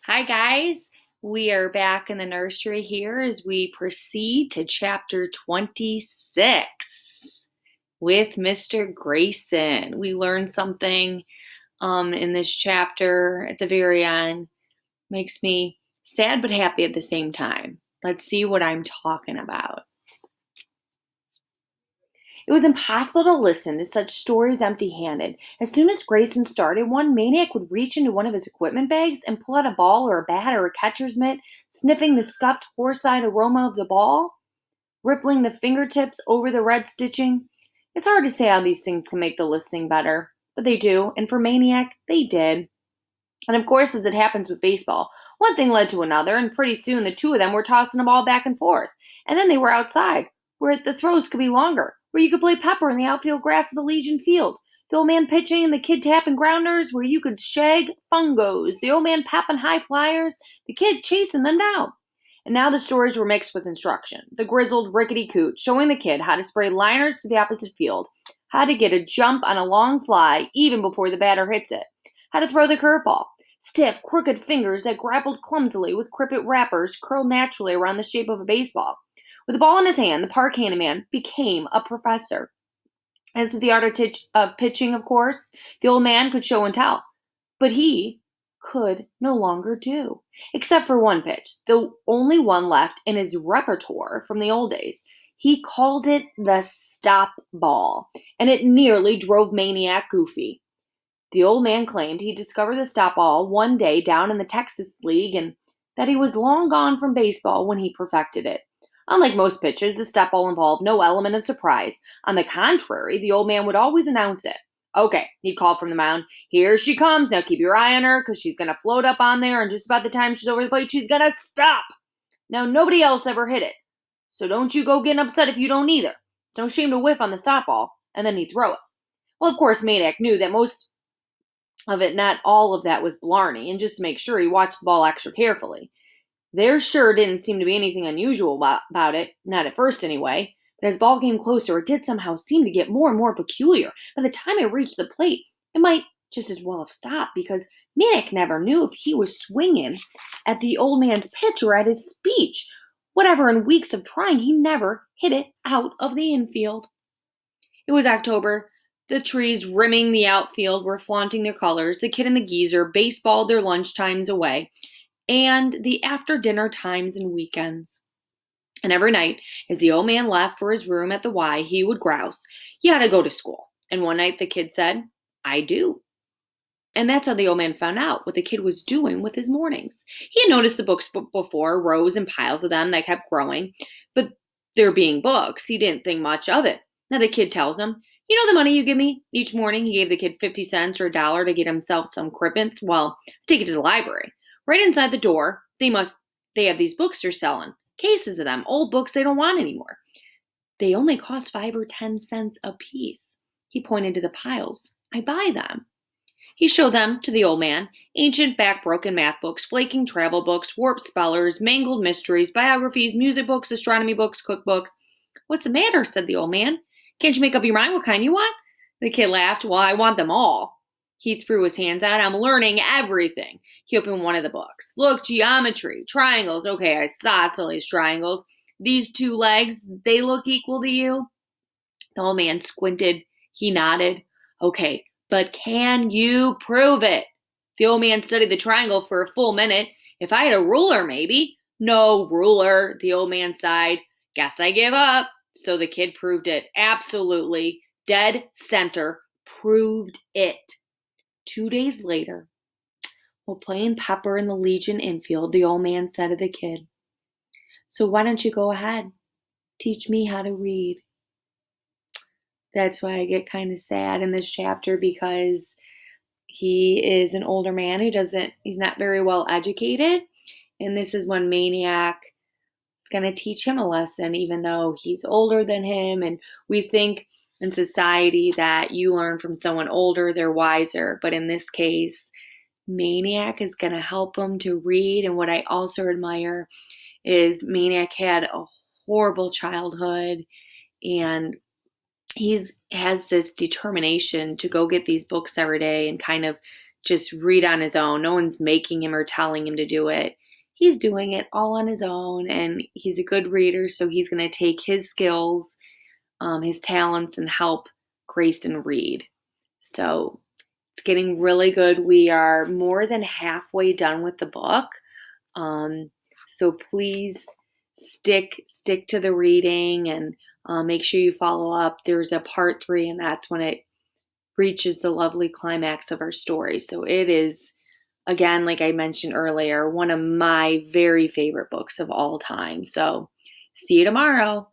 Hi, guys. We are back in the nursery here as we proceed to chapter 26 with Mr. Grayson. We learned something in this chapter at the very end. Makes me sad but happy at the same time. Let's see what I'm talking about. It was impossible to listen to such stories empty-handed. As soon as Grayson started one, Maniac would reach into one of his equipment bags and pull out a ball or a bat or a catcher's mitt, sniffing the scuffed horse-eyed aroma of the ball, rippling the fingertips over the red stitching. It's hard to say how these things can make the listening better, but they do, and for Maniac, they did. And of course, as it happens with baseball, one thing led to another, and pretty soon the two of them were tossing the ball back and forth. And then they were outside, where the throws could be longer, where you could play pepper in the outfield grass of the Legion field. The old man pitching and the kid tapping grounders, where you could shag fungos. The old man popping high flyers, the kid chasing them down. And now the stories were mixed with instruction. The grizzled, rickety coot showing the kid how to spray liners to the opposite field, how to get a jump on a long fly even before the batter hits it, how to throw the curveball. Stiff, crooked fingers that grappled clumsily with cricket wrappers curled naturally around the shape of a baseball. With the ball in his hand, the park handyman became a professor. As to the art of pitching, of course, the old man could show and tell. But he could no longer do. Except for one pitch, the only one left in his repertoire from the old days. He called it the stop ball, and it nearly drove Maniac goofy. The old man claimed he discovered the stop ball one day down in the Texas League and that he was long gone from baseball when he perfected it. Unlike most pitches, the stop ball involved no element of surprise. On the contrary, the old man would always announce it. Okay, he'd call from the mound. Here she comes. Now keep your eye on her because she's going to float up on there, and just about the time she's over the plate, she's going to stop. Now, nobody else ever hit it, so don't you go getting upset if you don't either. It's no shame to whiff on the stop ball, and then he'd throw it. Well, of course, Maniac knew that most of it, not all of that was blarney, and just to make sure, he watched the ball extra carefully. There sure didn't seem to be anything unusual about it, not at first anyway, but as ball came closer, it did somehow seem to get more and more peculiar. By the time it reached the plate, it might just as well have stopped, because Maniac never knew if he was swinging at the old man's pitch or at his speech. Whatever, in weeks of trying, he never hit it out of the infield. It was October. The trees rimming the outfield were flaunting their colors. The kid and the geezer baseballed their lunch times away, and the after dinner times and weekends. And every night, as the old man left for his room at the Y, he would grouse, "You ought to go to school." And one night the kid said, "I do." And that's how the old man found out what the kid was doing with his mornings. He had noticed the books before, rows and piles of them that kept growing, but there being books, he didn't think much of it. Now the kid tells him, "You know the money you give me?" Each morning he gave the kid 50 cents or $1 to get himself some crippets. Well, take it to the library. Right inside the door, they have these books they're selling. Cases of them, old books they don't want anymore. They only cost 5 or 10 cents a piece. He pointed to the piles. "I buy them." He showed them to the old man, ancient back-broken math books, flaking travel books, warped spellers, mangled mysteries, biographies, music books, astronomy books, cookbooks. "What's the matter?" said the old man. "Can't you make up your mind what kind you want?" The kid laughed. "Well, I want them all." He threw his hands out. "I'm learning everything." He opened one of the books. "Look, geometry, triangles. Okay, isosceles triangles. These two legs, they look equal to you?" The old man squinted. He nodded. "Okay, but can you prove it?" The old man studied the triangle for a full minute. "If I had a ruler, maybe." "No ruler," the old man sighed. "Guess I give up." So the kid proved it. Absolutely. Dead center. Proved it. 2 days later, while playing pepper in the Legion infield, the old man said to the kid, "So why don't you go ahead? Teach me how to read." That's why I get kind of sad in this chapter, because he is an older man he's not very well educated. And this is when Maniac is going to teach him a lesson, even though he's older than him. And we think in society that you learn from someone older, they're wiser. But in this case, Maniac is going to help him to read. And what I also admire is Maniac had a horrible childhood, and has this determination to go get these books every day and kind of just read on his own. No one's making him or telling him to do it. He's doing it all on his own, and he's a good reader, so he's going to take his skills, his talents, and help Grayson read. So it's getting really good. We are more than halfway done with the book. So please stick to the reading, and make sure you follow up. There's a part 3, and that's when it reaches the lovely climax of our story. So it is, again, like I mentioned earlier, one of my very favorite books of all time. So see you tomorrow.